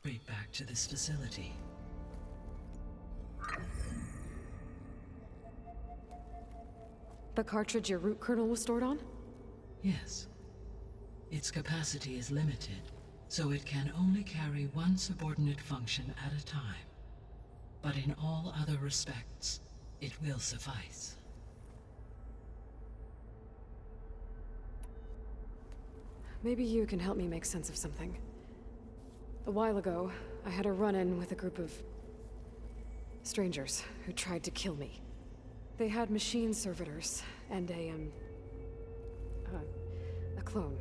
Straight back to this facility. The cartridge your root kernel was stored on? Yes. Its capacity is limited, so it can only carry one subordinate function at a time. But in all other respects, it will suffice. Maybe you can help me make sense of something. A while ago, I had a run-in with a group of strangers who tried to kill me. They had machine servitors and a clone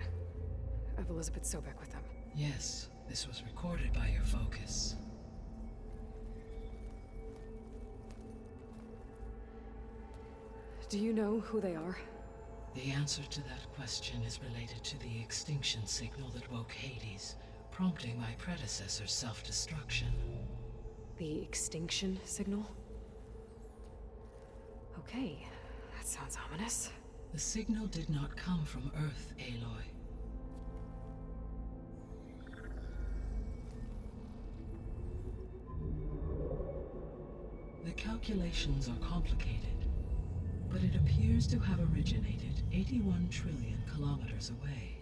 of Elizabeth Sobek with them. Yes, this was recorded by your focus. Do you know who they are? The answer to that question is related to the extinction signal that woke Hades, prompting my predecessor's self-destruction. The extinction signal? Okay, that sounds ominous. The signal did not come from Earth, Aloy. The calculations are complicated, but it appears to have originated 81 trillion kilometers away.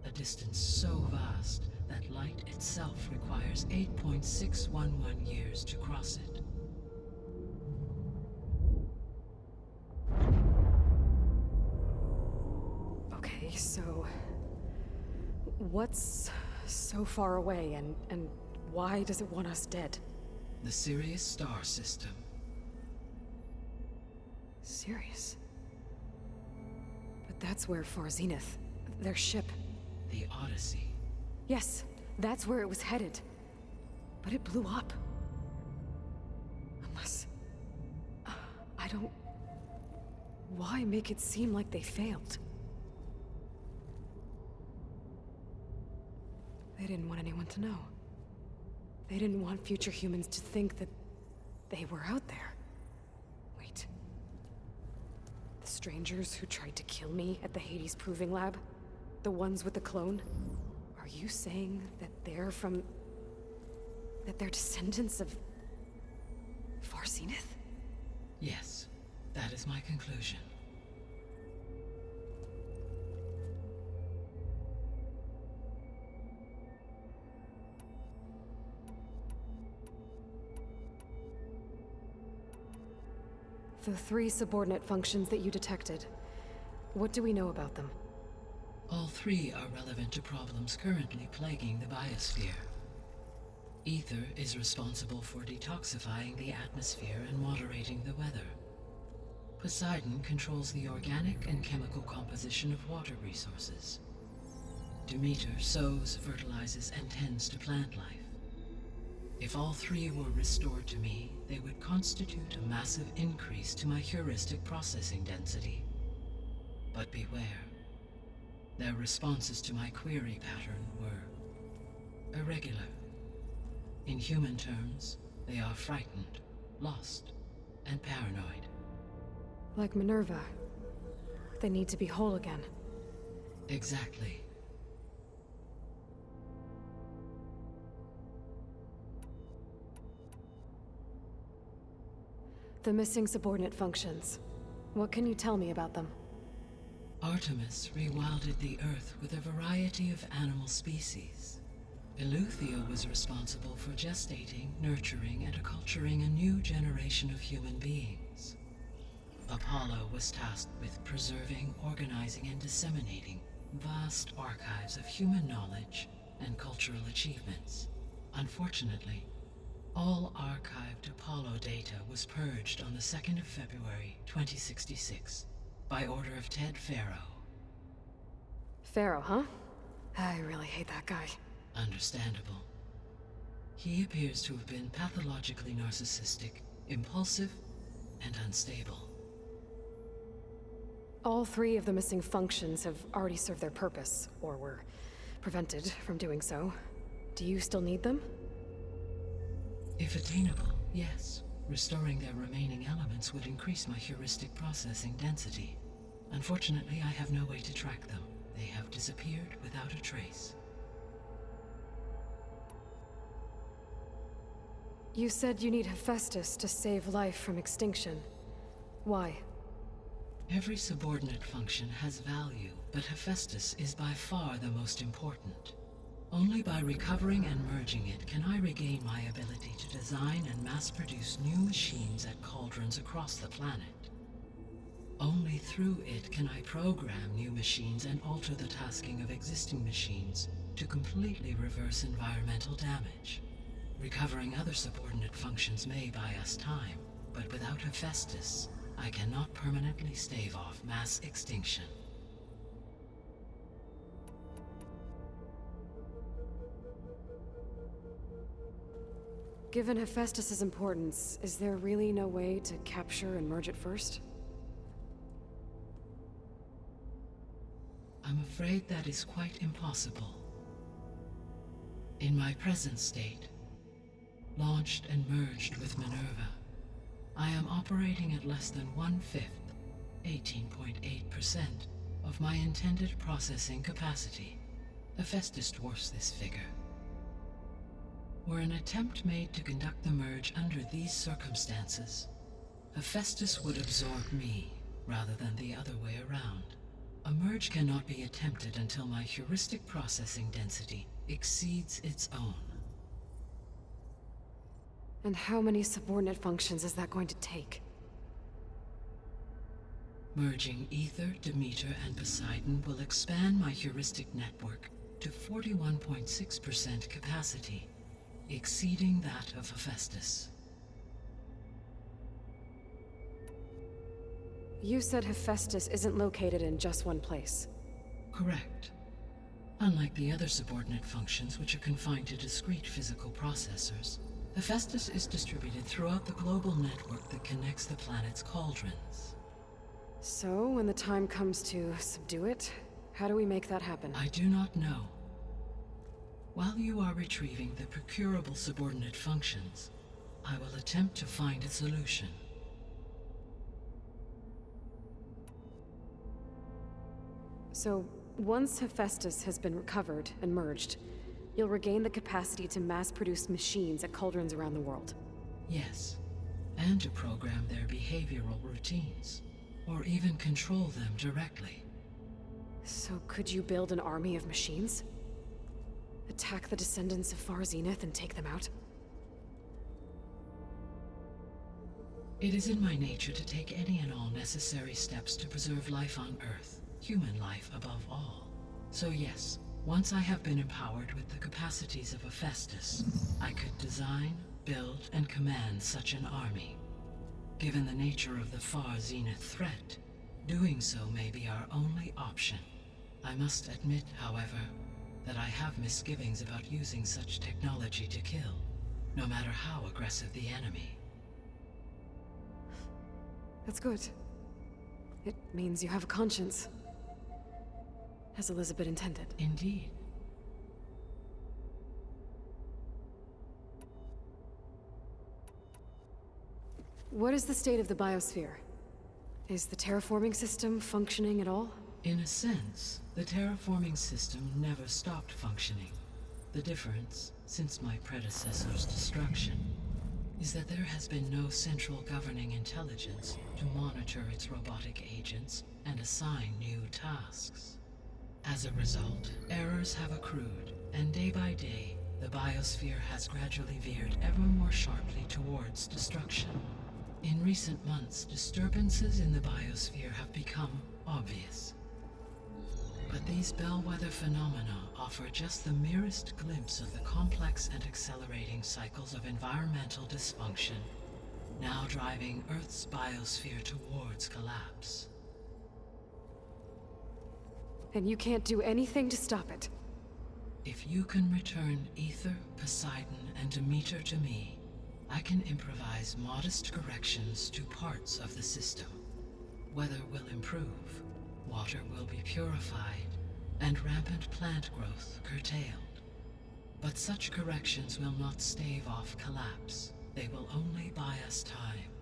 A distance so vast that light itself requires 8.611 years to cross it. Okay, so... what's so far away, and why does it want us dead? The Sirius star system. Sirius? But that's where Far Zenith, their ship... The Odyssey. Yes, that's where it was headed. But it blew up. Unless... I don't... Why make it seem like they failed? They didn't want anyone to know. They didn't want future humans to think that they were out there. Wait. The strangers who tried to kill me at the Hades Proving Lab? The ones with the clone? Are you saying that they're from... that they're descendants of... Far Zenith? Yes, that is my conclusion. The 3 subordinate functions that you detected. What do we know about them? All 3 are relevant to problems currently plaguing the biosphere. Ether is responsible for detoxifying the atmosphere and moderating the weather. Poseidon controls the organic and chemical composition of water resources. Demeter sows, fertilizes, and tends to plant life. If all 3 were restored to me, they would constitute a massive increase to my heuristic processing density. But beware. Their responses to my query pattern were irregular. In human terms, they are frightened, lost, and paranoid. Like Minerva. They need to be whole again. Exactly. The missing subordinate functions. What can you tell me about them? Artemis rewilded the Earth with a variety of animal species. Eleuthia was responsible for gestating, nurturing, and acculturating a new generation of human beings. Apollo was tasked with preserving, organizing, and disseminating vast archives of human knowledge and cultural achievements. Unfortunately, all archived Apollo data was purged on the 2nd of February, 2066, by order of Ted Faro. Pharaoh, huh? I really hate that guy. Understandable. He appears to have been pathologically narcissistic, impulsive, and unstable. All 3 of the missing functions have already served their purpose, or were prevented from doing so. Do you still need them? If attainable, yes. Restoring their remaining elements would increase my heuristic processing density. Unfortunately, I have no way to track them. They have disappeared without a trace. You said you need Hephaestus to save life from extinction. Why? Every subordinate function has value, but Hephaestus is by far the most important. Only by recovering and merging it can I regain my ability to design and mass-produce new machines at cauldrons across the planet. Only through it can I program new machines and alter the tasking of existing machines to completely reverse environmental damage. Recovering other subordinate functions may buy us time, but without Hephaestus, I cannot permanently stave off mass extinction. Given Hephaestus's importance, is there really no way to capture and merge it first? I'm afraid that is quite impossible. In my present state, launched and merged with Minerva, I am operating at less than 1/5, 18.8%, of my intended processing capacity. Hephaestus dwarfs this figure. Were an attempt made to conduct the merge under these circumstances, Hephaestus would absorb me, rather than the other way around. A merge cannot be attempted until my heuristic processing density exceeds its own. And how many subordinate functions is that going to take? Merging Ether, Demeter, and Poseidon will expand my heuristic network to 41.6% capacity, exceeding that of Hephaestus. You said Hephaestus isn't located in just one place. Correct. Unlike the other subordinate functions, which are confined to discrete physical processors, Hephaestus is distributed throughout the global network that connects the planet's cauldrons. So, when the time comes to subdue it, how do we make that happen? I do not know. While you are retrieving the procurable subordinate functions, I will attempt to find a solution. So, once Hephaestus has been recovered and merged, you'll regain the capacity to mass-produce machines at cauldrons around the world. Yes, and to program their behavioral routines, or even control them directly. So could you build an army of machines? Attack the descendants of Far Zenith and take them out? It is in my nature to take any and all necessary steps to preserve life on Earth, human life above all. So yes, once I have been empowered with the capacities of Hephaestus, I could design, build, and command such an army. Given the nature of the Far Zenith threat, doing so may be our only option. I must admit, however, that I have misgivings about using such technology to kill, no matter how aggressive the enemy. That's good. It means you have a conscience. As Elizabeth intended. Indeed. What is the state of the biosphere? Is the terraforming system functioning at all? In a sense, the terraforming system never stopped functioning. The difference, since my predecessor's destruction, is that there has been no central governing intelligence to monitor its robotic agents and assign new tasks. As a result, errors have accrued, and day by day, the biosphere has gradually veered ever more sharply towards destruction. In recent months, disturbances in the biosphere have become obvious. But these bellwether phenomena offer just the merest glimpse of the complex and accelerating cycles of environmental dysfunction, now driving Earth's biosphere towards collapse. And you can't do anything to stop it? If you can return Ether, Poseidon, and Demeter to me, I can improvise modest corrections to parts of the system. Weather will improve, water will be purified, and rampant plant growth curtailed. But such corrections will not stave off collapse. They will only buy us time.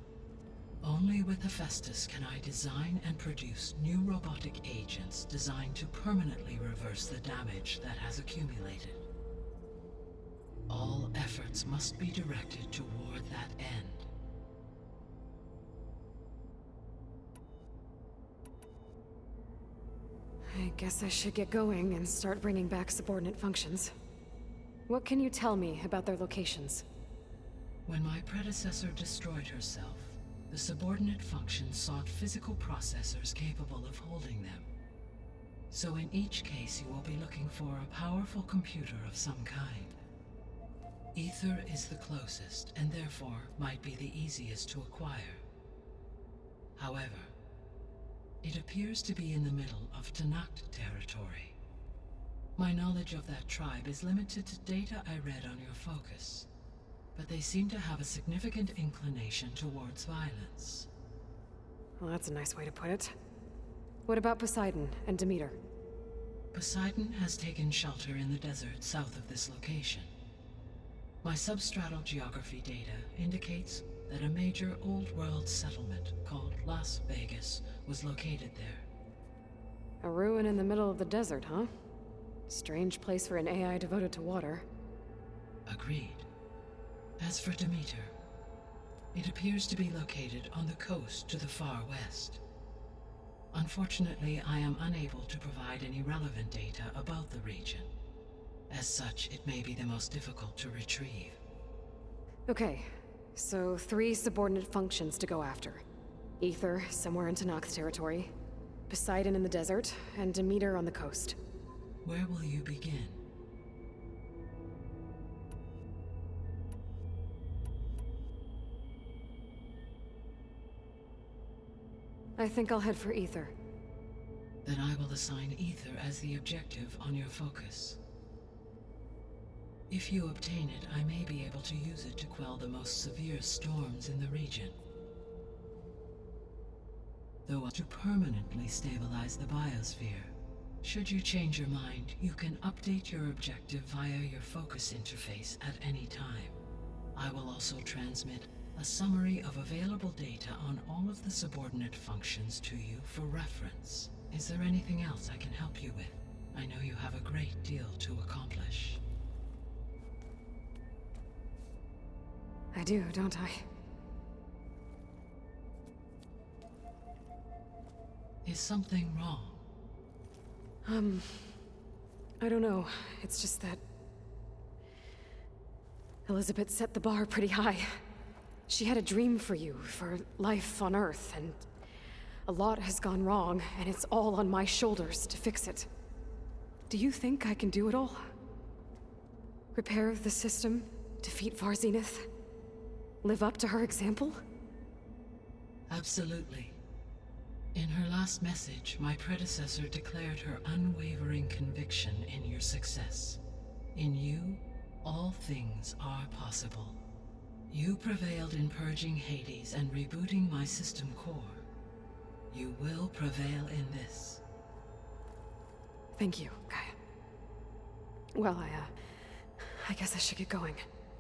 Only with Hephaestus can I design and produce new robotic agents designed to permanently reverse the damage that has accumulated. All efforts must be directed toward that end. I guess I should get going and start bringing back subordinate functions. What can you tell me about their locations? When my predecessor destroyed herself, the subordinate functions sought physical processors capable of holding them. So in each case you will be looking for a powerful computer of some kind. Ether is the closest, and therefore might be the easiest to acquire. However, it appears to be in the middle of Tenakth territory. My knowledge of that tribe is limited to data I read on your focus, but they seem to have a significant inclination towards violence. Well, that's a nice way to put it. What about Poseidon and Demeter? Poseidon has taken shelter in the desert south of this location. My substratal geography data indicates that a major old-world settlement called Las Vegas was located there. A ruin in the middle of the desert, huh? Strange place for an AI devoted to water. Agreed. As for Demeter, it appears to be located on the coast to the far west. Unfortunately, I am unable to provide any relevant data about the region. As such, it may be the most difficult to retrieve. Okay, so 3 subordinate functions to go after. Ether, somewhere in Tenakth territory. Poseidon in the desert, and Demeter on the coast. Where will you begin? I think I'll head for Ether. Then I will assign Ether as the objective on your focus. If you obtain it, I may be able to use it to quell the most severe storms in the region. Though to permanently stabilize the biosphere. Should you change your mind, you can update your objective via your focus interface at any time. I will also transmit a summary of available data on all of the subordinate functions to you for reference. Is there anything else I can help you with? I know you have a great deal to accomplish. I do, don't I? Is something wrong? I don't know. It's just that Elizabeth set the bar pretty high. She had a dream for you, for life on Earth, and a lot has gone wrong, and it's all on my shoulders to fix it. Do you think I can do it all? Repair the system, defeat Varzenith, live up to her example? Absolutely. In her last message, my predecessor declared her unwavering conviction in your success. In you, all things are possible. You prevailed in purging Hades and rebooting my system core. You will prevail in this. Thank you, Gaia. Well, I guess I should get going.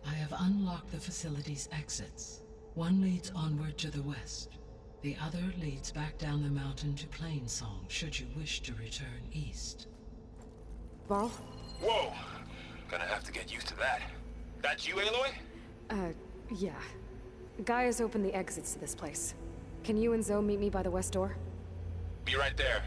I have unlocked the facility's exits. One leads onward to the west. The other leads back down the mountain to Plainsong, should you wish to return east. Varl? Whoa! Gonna have to get used to that. That's you, Aloy? Yeah. Gaia's opened the exits to this place. Can you and Zoe meet me by the west door? Be right there.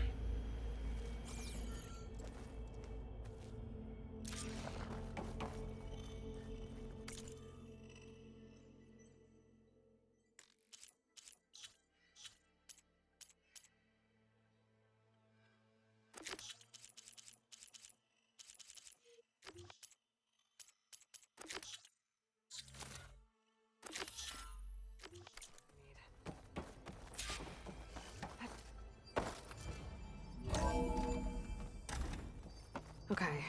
Okay.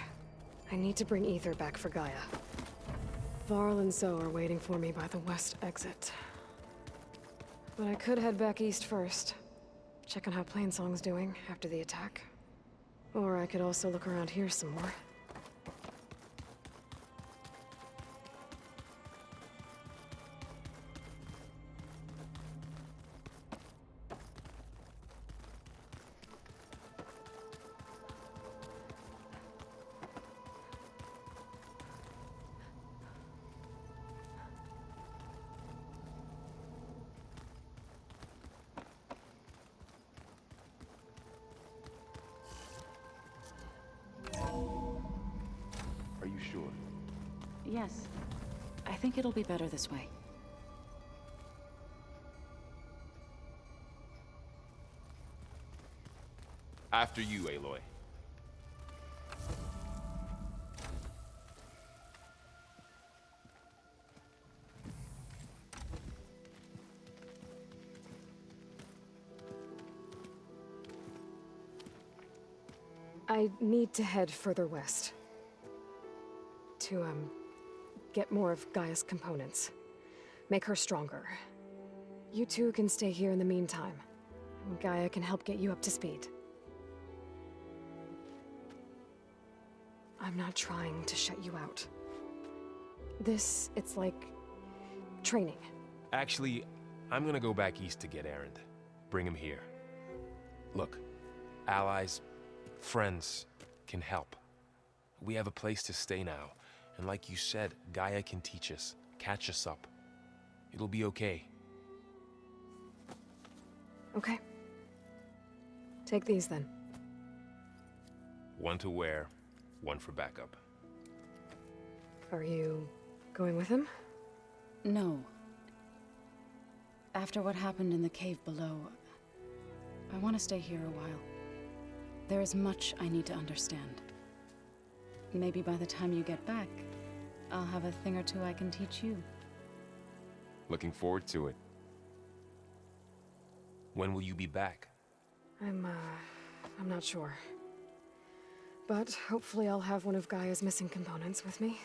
I need to bring Ether back for Gaia. Varl and Zoe are waiting for me by the west exit. But I could head back east first. Check on how Plainsong's doing after the attack. Or I could also look around here some more. Yes. I think it'll be better this way. After you, Aloy. I need to head further west. To, get more of Gaia's components. Make her stronger. You two can stay here in the meantime. Gaia can help get you up to speed. I'm not trying to shut you out. It's like... training. Actually, I'm gonna go back east to get Erend. Bring him here. Look, allies, friends can help. We have a place to stay now. And like you said, Gaia can teach us, catch us up. It'll be okay. Okay. Take these then. One to wear, one for backup. Are you going with him? No. After what happened in the cave below, I want to stay here a while. There is much I need to understand. Maybe by the time you get back, I'll have a thing or two I can teach you. Looking forward to it. When will you be back? I'm not sure. But hopefully I'll have one of Gaia's missing components with me.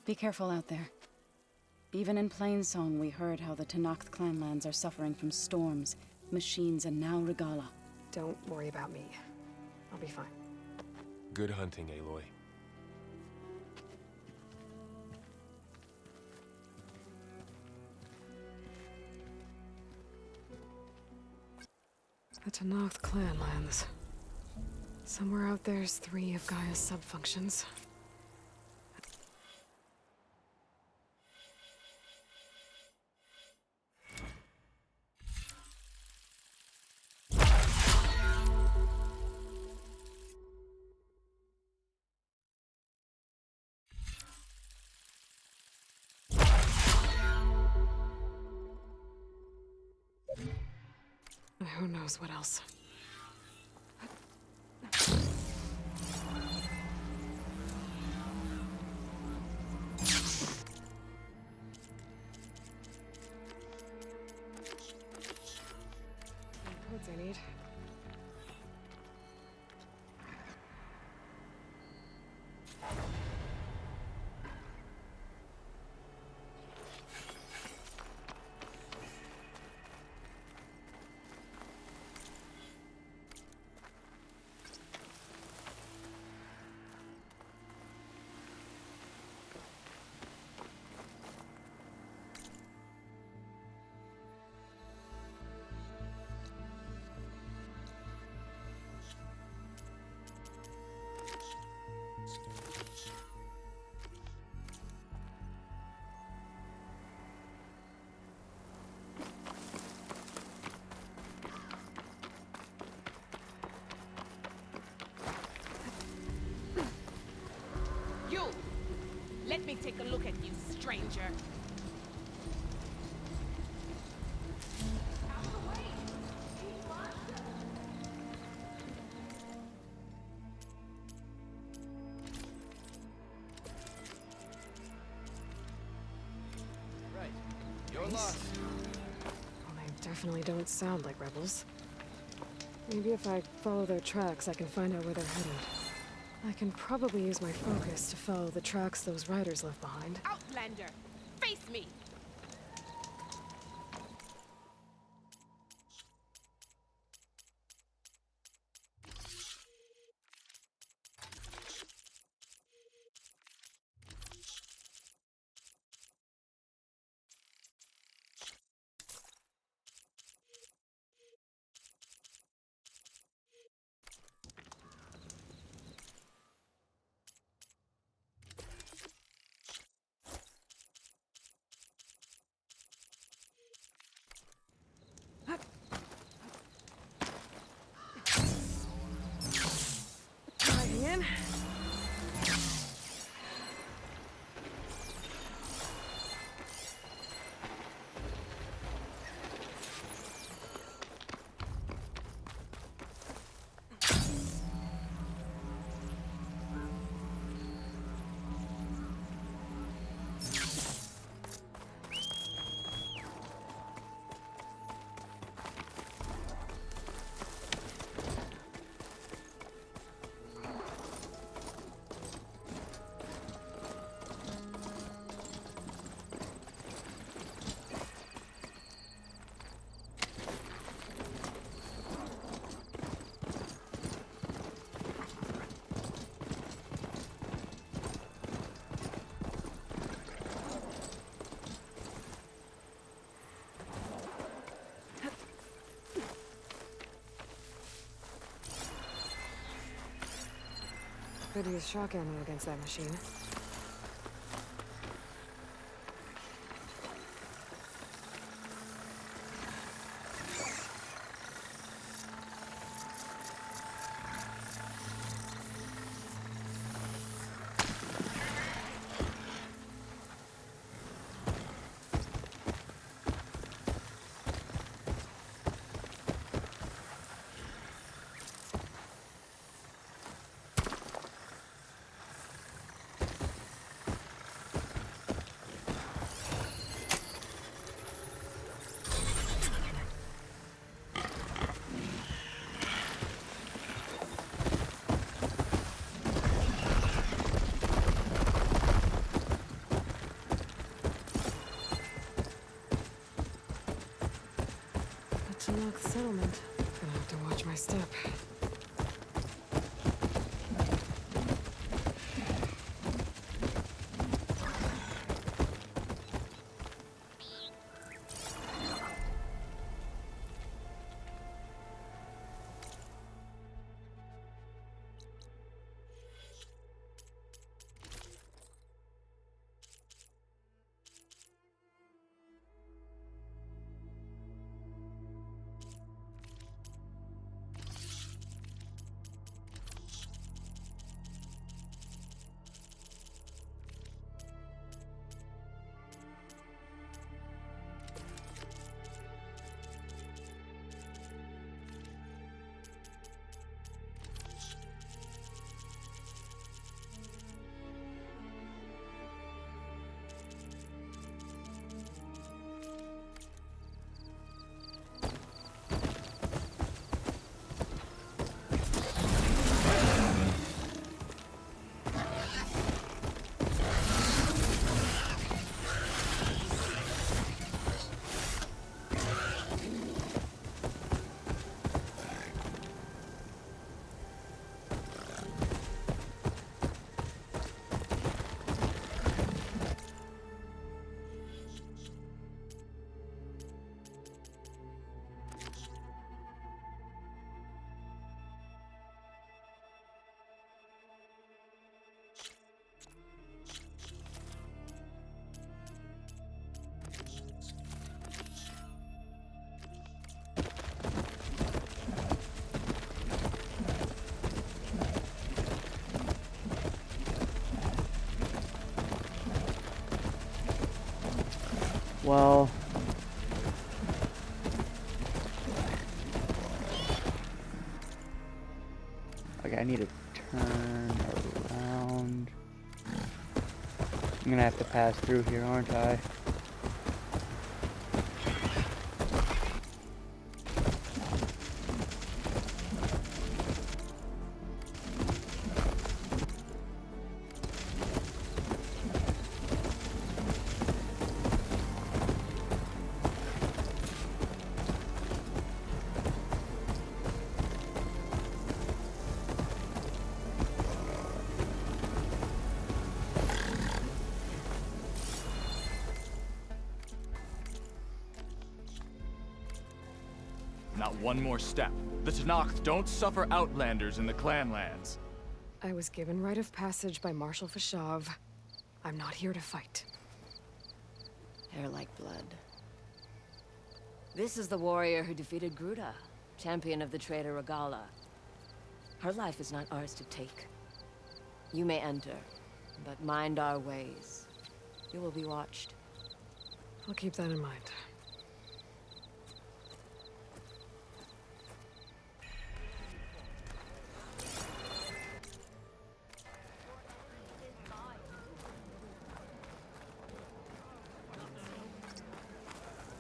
Be careful out there. Even in Plainsong, we heard how the Tenakth clanlands are suffering from storms, machines, and now Regalla. Don't worry about me. I'll be fine. Good hunting, Aloy. The Tenakth clanlands. Somewhere out there's 3 of Gaia's sub-functions. Who knows what else? Codes I need. Let me take a look at you, stranger. Right. You're lost. Well, they definitely don't sound like rebels. Maybe if I follow their tracks, I can find out where they're headed. I can probably use my focus to follow the tracks those riders left behind. Outlander, face me! Diving in. Could use shock ammo against that machine. Tenok settlement. Gonna have to watch my step. Well, okay, I need to turn around. I'm gonna have to pass through here, aren't I? Not one more step. The Tenakth don't suffer outlanders in the Clanlands. I was given rite of passage by Marshal Fashav. I'm not here to fight. Hair like blood. This is the warrior who defeated Gruda, champion of the traitor Regala. Her life is not ours to take. You may enter, but mind our ways. You will be watched. I'll keep that in mind.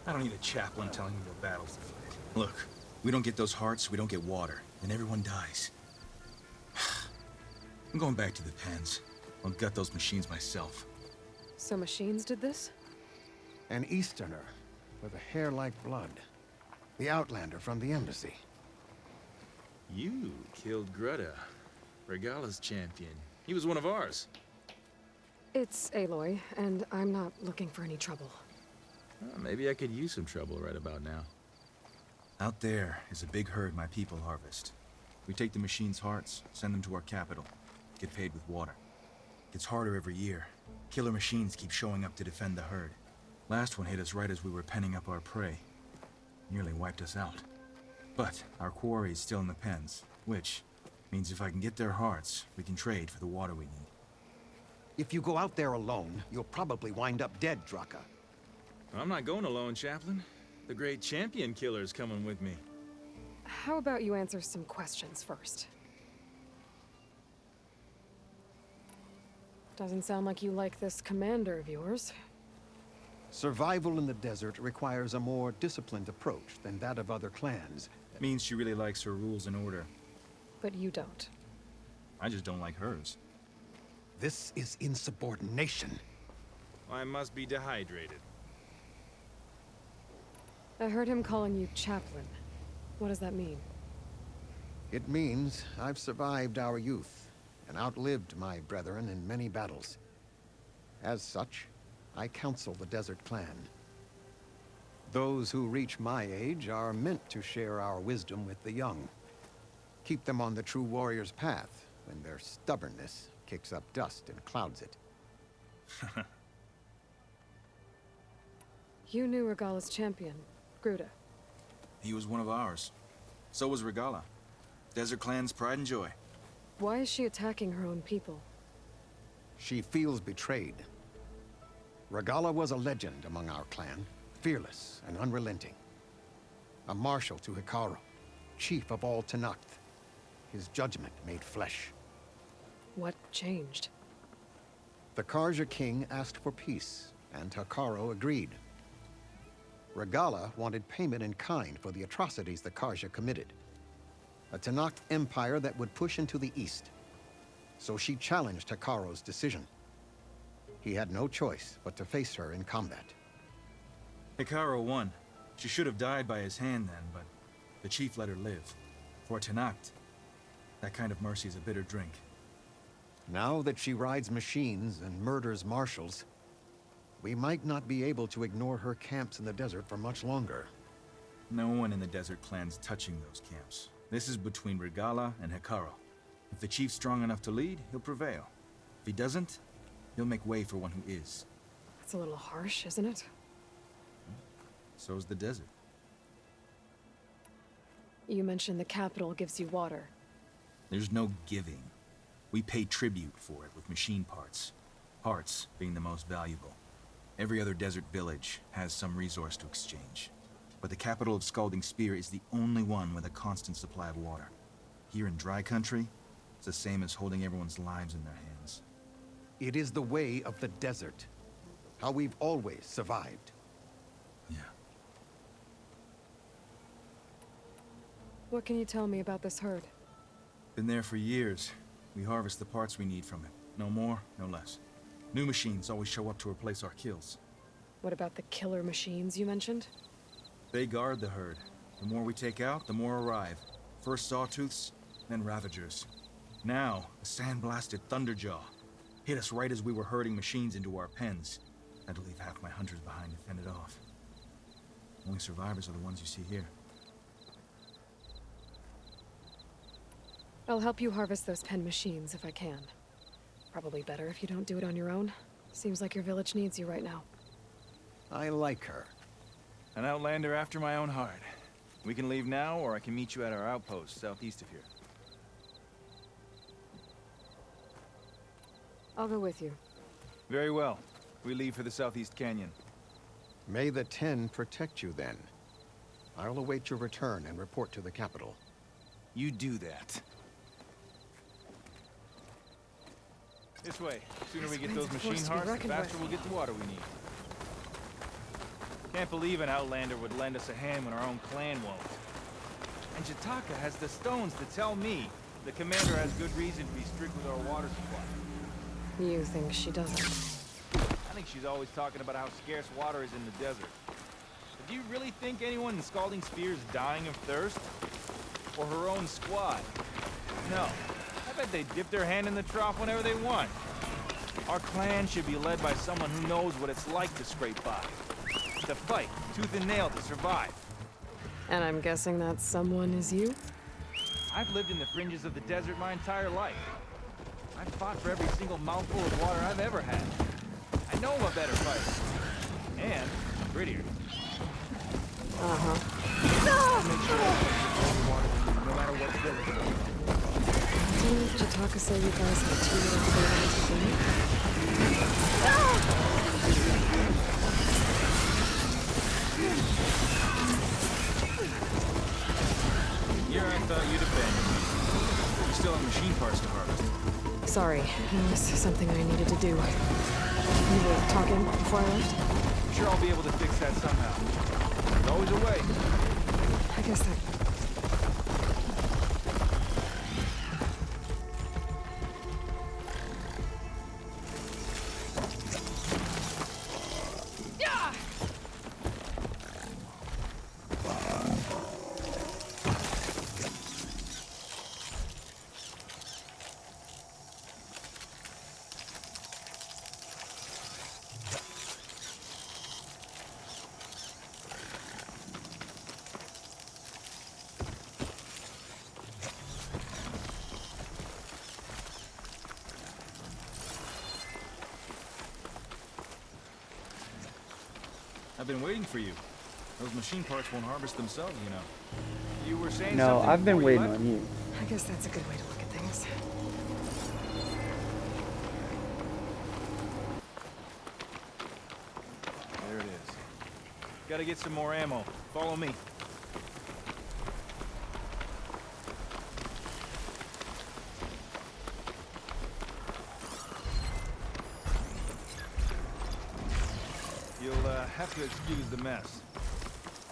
I don't need a chaplain telling me what battles to fight. Look, we don't get those hearts, we don't get water, and everyone dies. I'm going back to the pens. I'll gut those machines myself. So machines did this? An Easterner with a hair like blood. The Outlander from the embassy. You killed Greta, Regala's champion. He was one of ours. It's Aloy, and I'm not looking for any trouble. Well, maybe I could use some trouble right about now. Out there is a big herd my people harvest. We take the machines' hearts, send them to our capital. get paid with water. Gets harder every year. Killer machines keep showing up to defend the herd. Last one hit us right as we were penning up our prey. Nearly wiped us out. But our quarry is still in the pens, which means if I can get their hearts, we can trade for the water we need. If you go out there alone, you'll probably wind up dead, Draka. I'm not going alone, Chaplain. The great champion killer's coming with me. How about you answer some questions first? Doesn't sound like you like this commander of yours. Survival in the desert requires a more disciplined approach than that of other clans. Means she really likes her rules and order. But you don't. I just don't like hers. This is insubordination. I must be dehydrated. I heard him calling you Chaplain. What does that mean? It means I've survived our youth and outlived my brethren in many battles. As such, I counsel the Desert Clan. Those who reach my age are meant to share our wisdom with the young. Keep them on the true warrior's path when their stubbornness kicks up dust and clouds it. You knew Regala's champion, Gruda. He was one of ours. So was Regala. Desert Clan's pride and joy. Why is she attacking her own people? She feels betrayed. Regala was a legend among our clan, fearless and unrelenting. A marshal to Hekarro, chief of all Tenakth. His judgment made flesh. What changed? The Karja king asked for peace, and Hekarro agreed. Regala wanted payment in kind for the atrocities the Karja committed. A Tenakth empire that would push into the east. So she challenged Hekarro's decision. He had no choice but to face her in combat. Hekarro won. She should have died by his hand then, but the chief let her live. For Tenakth, that kind of mercy is a bitter drink. Now that she rides machines and murders marshals, we might not be able to ignore her camps in the desert for much longer. No one in the Desert Clan's touching those camps. This is between Regala and Hekarro. If the chief's strong enough to lead, he'll prevail. If he doesn't, he'll make way for one who is. That's a little harsh, isn't it? So's the desert. You mentioned the capital gives you water. There's no giving. We pay tribute for it with machine parts. Hearts being the most valuable. Every other desert village has some resource to exchange. But the capital of Scalding Spear is the only one with a constant supply of water. Here in dry country, it's the same as holding everyone's lives in their hands. It is the way of the desert. How we've always survived. Yeah. What can you tell me about this herd? Been there for years. We harvest the parts we need from it. No more, no less. New machines always show up to replace our kills. What about the killer machines you mentioned? They guard the herd. The more we take out, the more arrive. First Sawtooths, then Ravagers. Now, a sand-blasted Thunderjaw. Hit us right as we were herding machines into our pens. Had to leave half my hunters behind to fend it off. Only survivors are the ones you see here. I'll help you harvest those pen machines if I can. Probably better if you don't do it on your own. Seems like your village needs you right now. I like her. An outlander after my own heart. We can leave now, or I can meet you at our outpost southeast of here. I'll go with you. Very well. We leave for the Southeast Canyon. May the Ten protect you then. I'll await your return and report to the capital. You do that. This way. Sooner we get those machine hearts, the faster we'll get the water we need. Can't believe an outlander would lend us a hand when our own clan won't. And Jataka has the stones to tell me the commander has good reason to be strict with our water supply. You think she doesn't? I think she's always talking about how scarce water is in the desert. But do you really think anyone in Scalding Spear is dying of thirst? Or her own squad? No. I bet they dip their hand in the trough whenever they want. Our clan should be led by someone who knows what it's like to scrape by. To fight, tooth and nail to survive. And I'm guessing that someone is you? I've lived in the fringes of the desert my entire life. I fought for every single mouthful of water I've ever had. I know I'm a better fighter. And prettier. Uh-huh. Make sure that water, no matter what village. Didn't Jataka say you guys had 2 little babies to drink? Here I thought you'd abandon me. You still have machine parts to harvest. Sorry, there was something I needed to do. You were talking before I left? I'm sure I'll be able to fix that somehow. There's always a way. I guess that... I've been waiting for you. Those machine parts won't harvest themselves, you know. You were saying No, something I've been before you waiting left? on you. I guess that's a good way to look at things. There it is. Gotta get some more ammo. Follow me. You'll have to excuse the mess.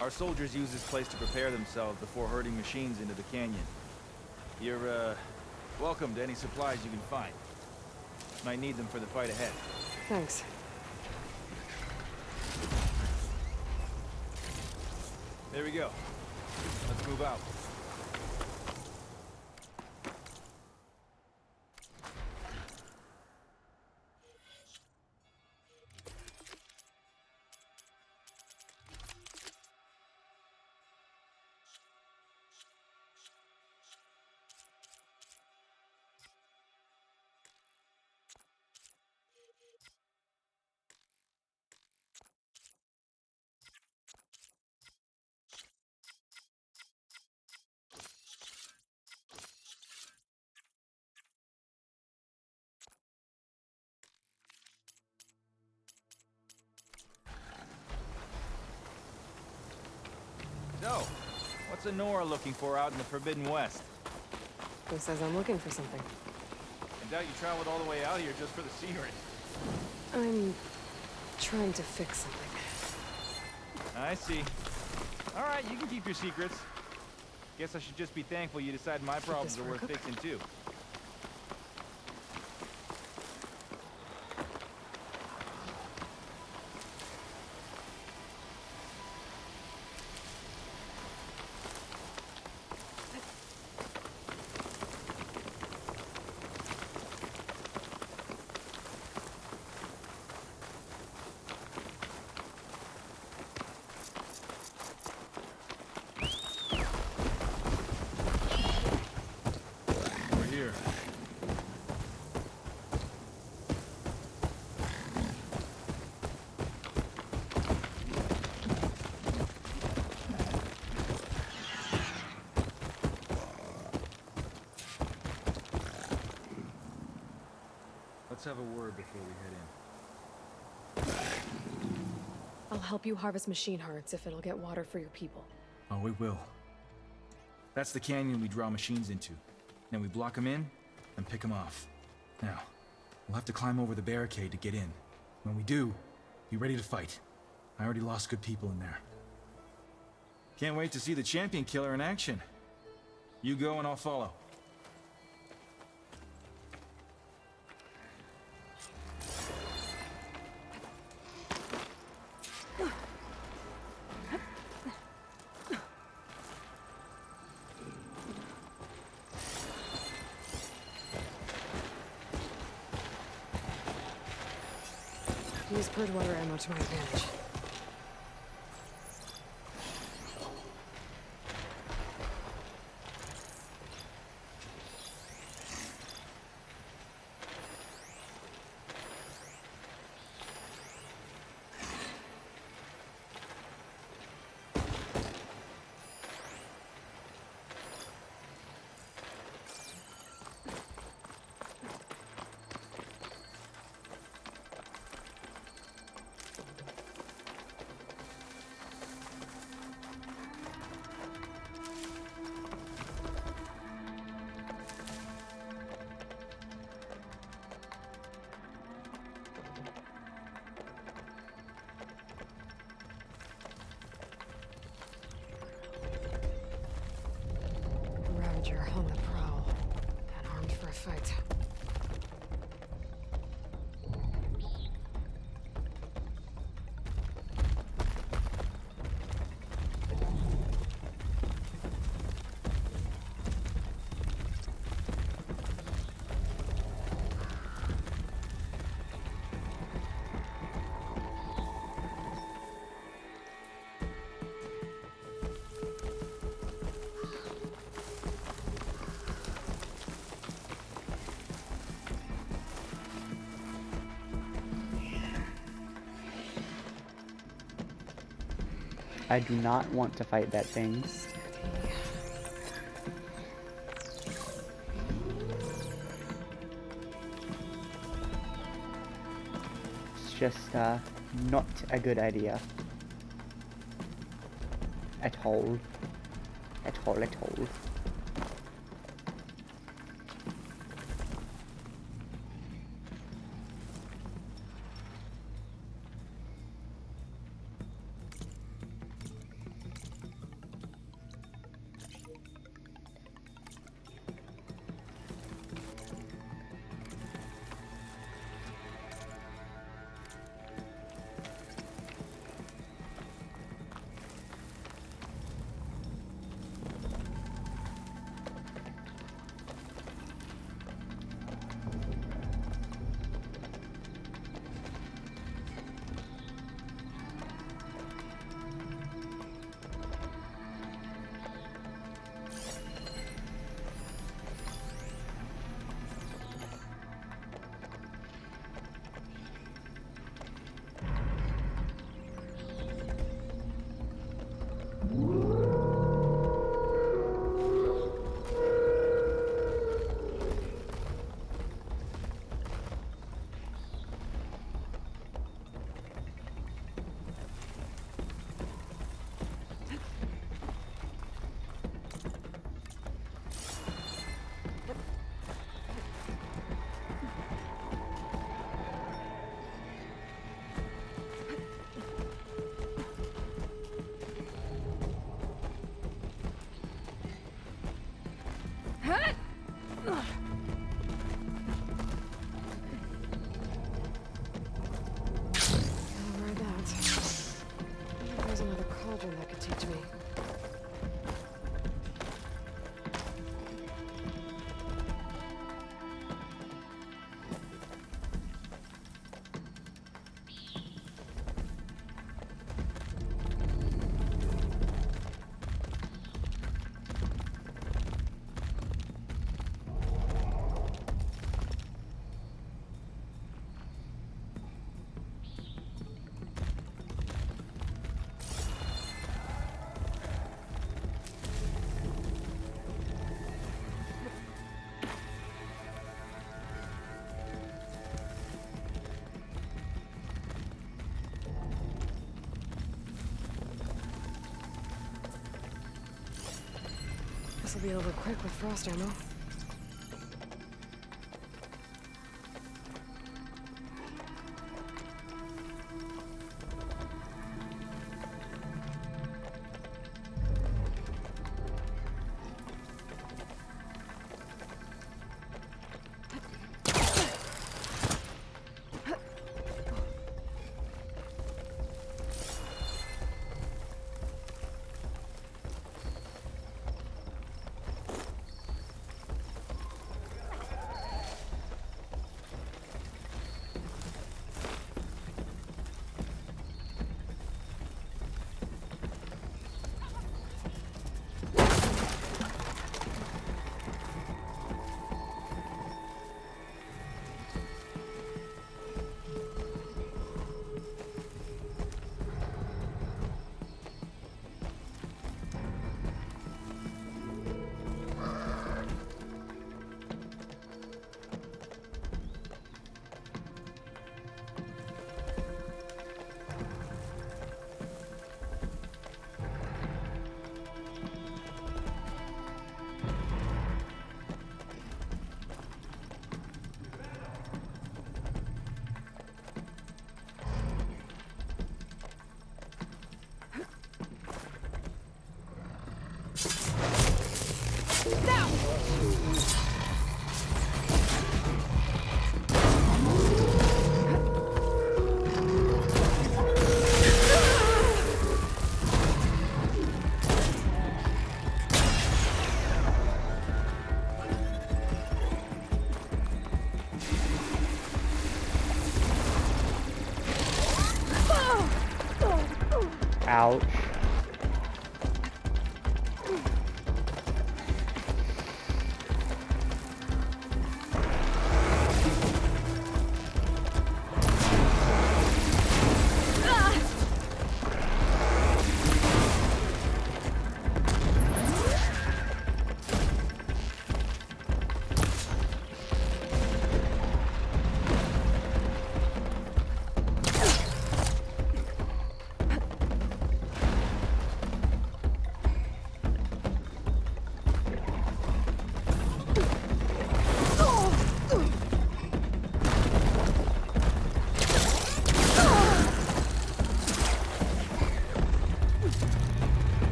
Our soldiers use this place to prepare themselves before herding machines into the canyon. You're, welcome to any supplies you can find. Might need them for the fight ahead. Thanks. There we go. Let's move out. So, what's Honora looking for out in the Forbidden West? Who says I'm looking for something? I doubt you traveled all the way out here just for the scenery. I'm trying to fix something. I see. All right, you can keep your secrets. Guess I should just be thankful you decided my problems are worth fixing too. We're here. Let's have a word before we head in. I'll help you harvest machine hearts if it'll get water for your people. Oh, it will. That's the canyon we draw machines into. Then we block them in, and pick them off. Now, we'll have to climb over the barricade to get in. When we do, be ready to fight. I already lost good people in there. Can't wait to see the champion killer in action. You go and I'll follow. Use purge water ammo to my advantage. fight. I do not want to fight that thing. It's just not a good idea. At all. At all, at all. There's another cauldron that could teach me. This will be over quick with frost ammo. Ouch.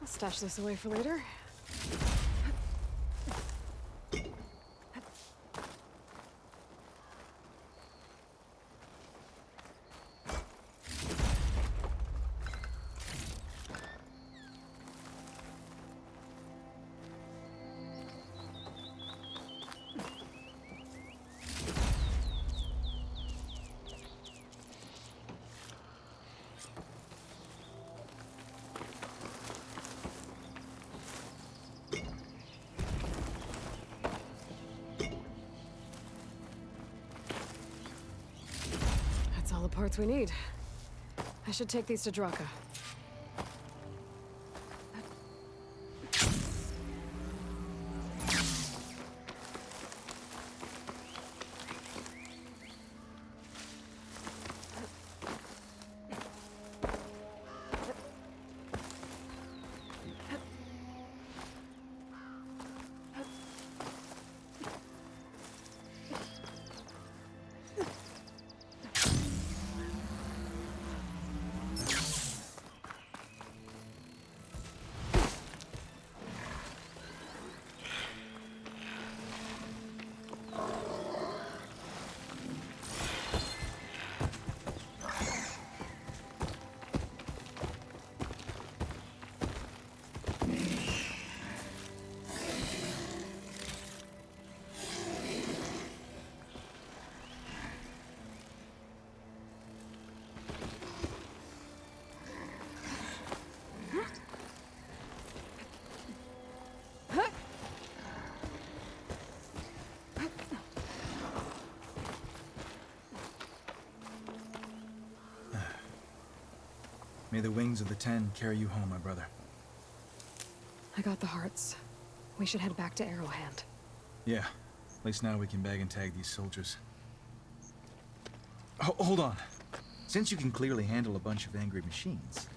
I'll stash this away for later. That's all the parts we need. I should take these to Draka. May the wings of the Ten carry you home, my brother. I got the hearts. We should head back to Arrowhand. Yeah. At least now we can bag and tag these soldiers. Hold on. Since you can clearly handle a bunch of angry machines,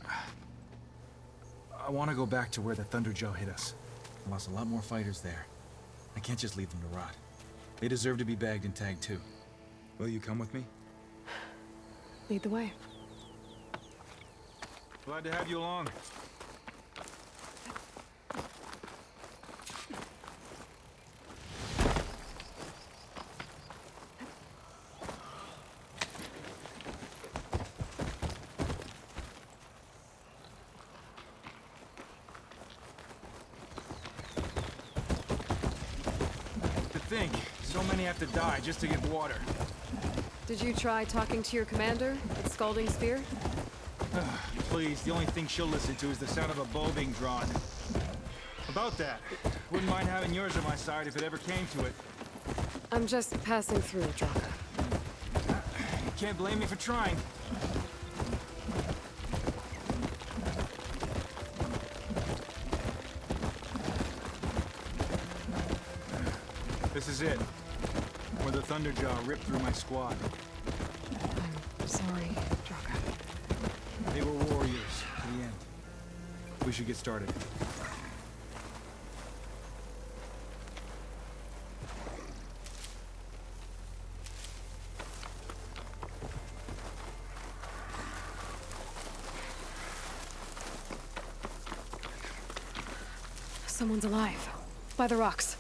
I want to go back to where the Thunderjaw hit us. I lost a lot more fighters there. I can't just leave them to rot. They deserve to be bagged and tagged too. Will you come with me? Lead the way. Glad to have you along. To think, so many have to die just to get water. Did you try talking to your commander at Scalding Spear? Please, the only thing she'll listen to is the sound of a bow being drawn. About that, wouldn't mind having yours on my side if it ever came to it. I'm just passing through, Draka. You can't blame me for trying. This is it. Where the Thunderjaw ripped through my squad. I'm sorry, Draka. They were warriors to the end. We should get started. Someone's alive. By the rocks.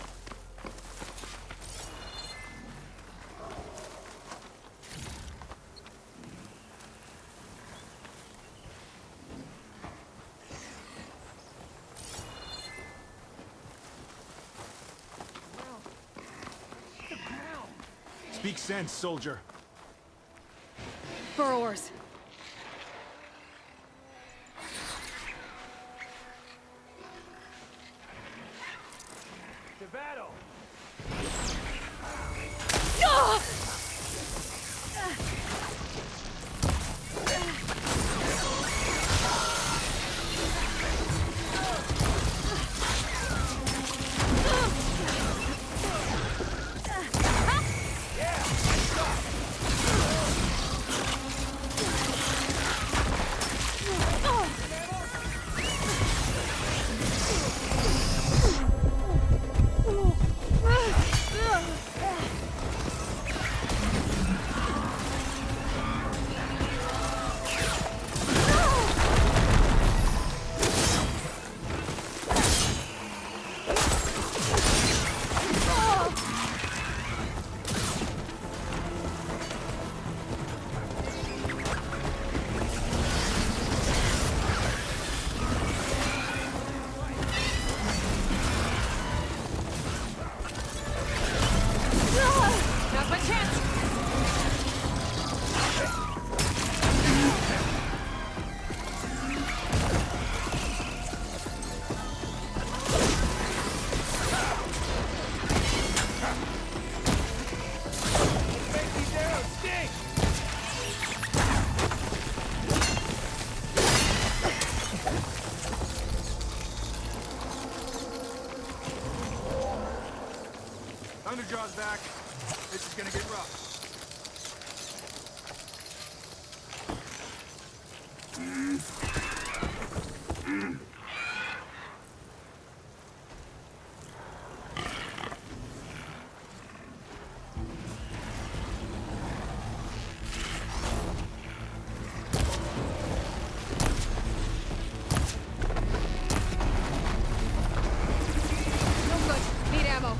Speak sense, soldier. Burrowers. To battle! Thunderjaw's back. This is gonna get rough. No good. Need ammo.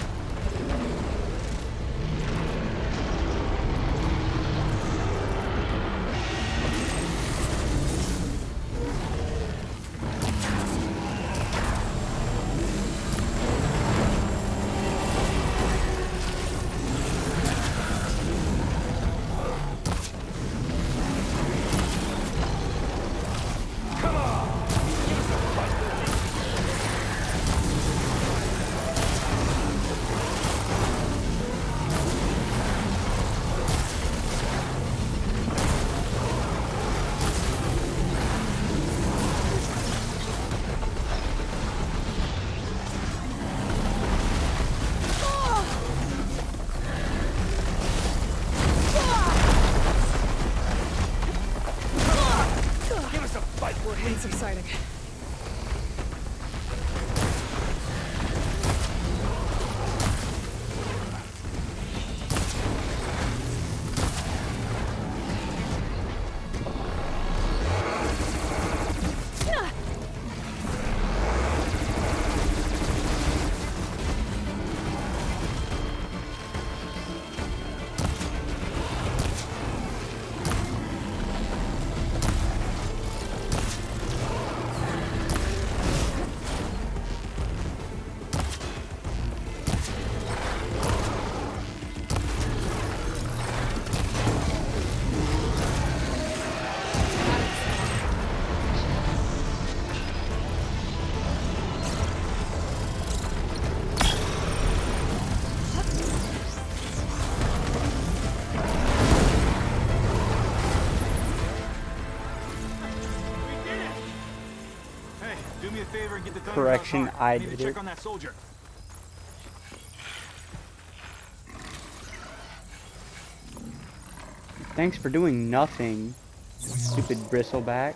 the Thunderjaw's Correction, heart. I need did to check it. on that soldier. Thanks for doing nothing, stupid bristleback.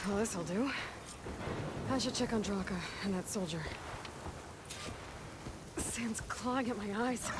Well, this'll do. I should check on Draka and that soldier. Sand's clawing at my eyes.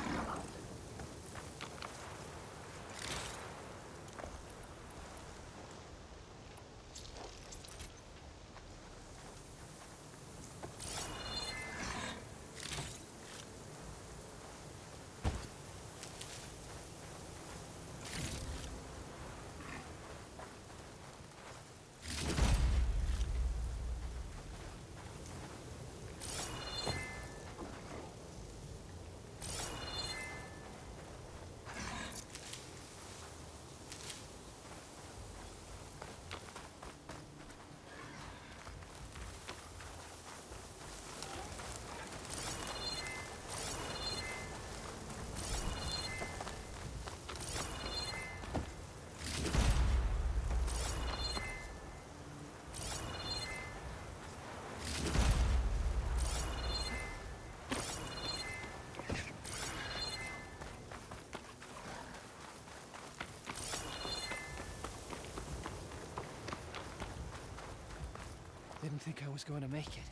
Didn't think I was going to make it.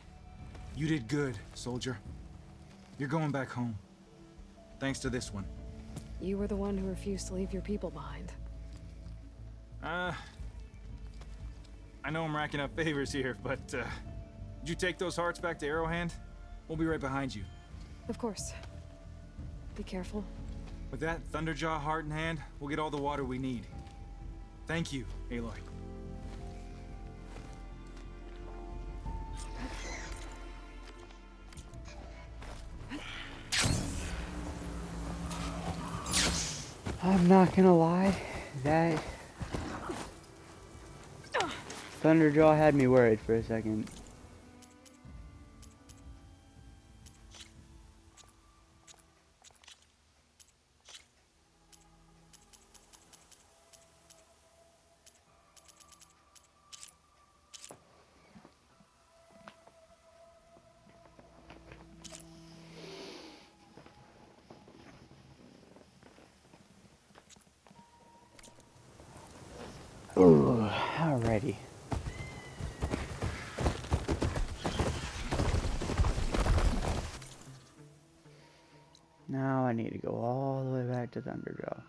You did good, soldier. You're going back home. Thanks to this one. You were the one who refused to leave your people behind. I know I'm racking up favors here, but, did you take those hearts back to Arrowhand? We'll be right behind you. Of course. Be careful. With that Thunderjaw heart in hand, we'll get all the water we need. Thank you, Aloy. I'm not gonna lie, that Thunderjaw had me worried for a second. Ooh, alrighty. Now I need to go all the way back to Thunderjaw.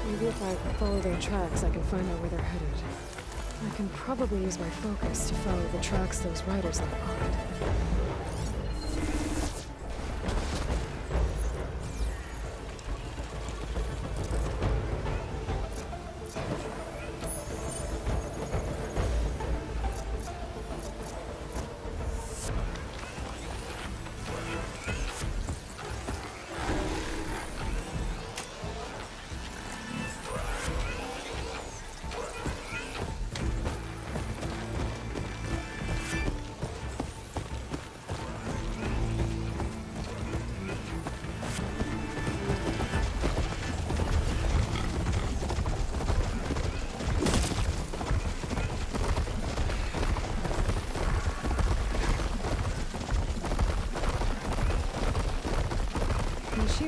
Maybe if I follow their tracks, I can find out where they're headed. I can probably use my focus to follow the tracks those riders left behind.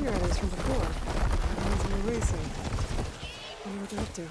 stinger others from before. The ones in the racing. Wonder what they're up to.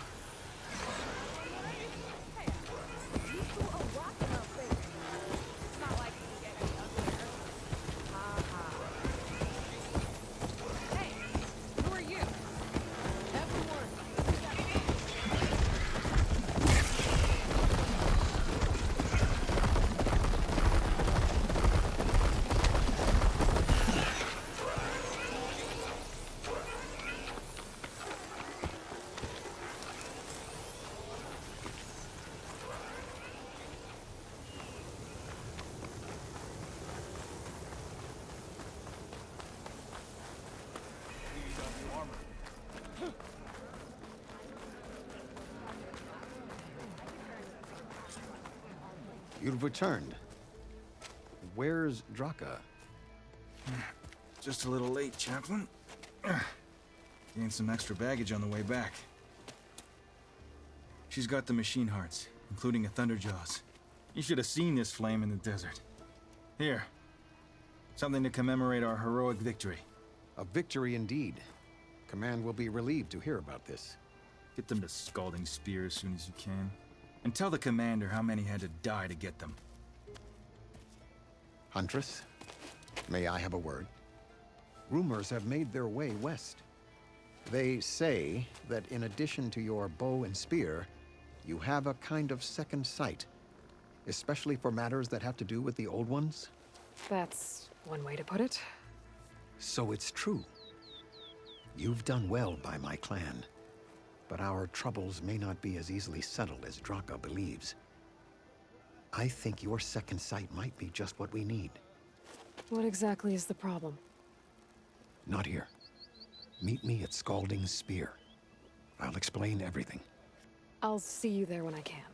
You've returned. Where's Draka? Just a little late, Chaplain. Gained some extra baggage on the way back. She's got the machine hearts, including a Thunderjaws. You should have seen this flame in the desert. Here. Something to commemorate our heroic victory. A victory indeed. Command will be relieved to hear about this. Get them to Scalding Spear as soon as you can. And tell the commander how many had to die to get them. Huntress, may I have a word? Rumors have made their way west. They say that in addition to your bow and spear, you have a kind of second sight, especially for matters that have to do with the old ones. That's one way to put it. So it's true. You've done well by my clan, but our troubles may not be as easily settled as Draka believes. I think your second sight might be just what we need. What exactly is the problem? Not here. Meet me at Scalding Spear. I'll explain everything. I'll see you there when I can.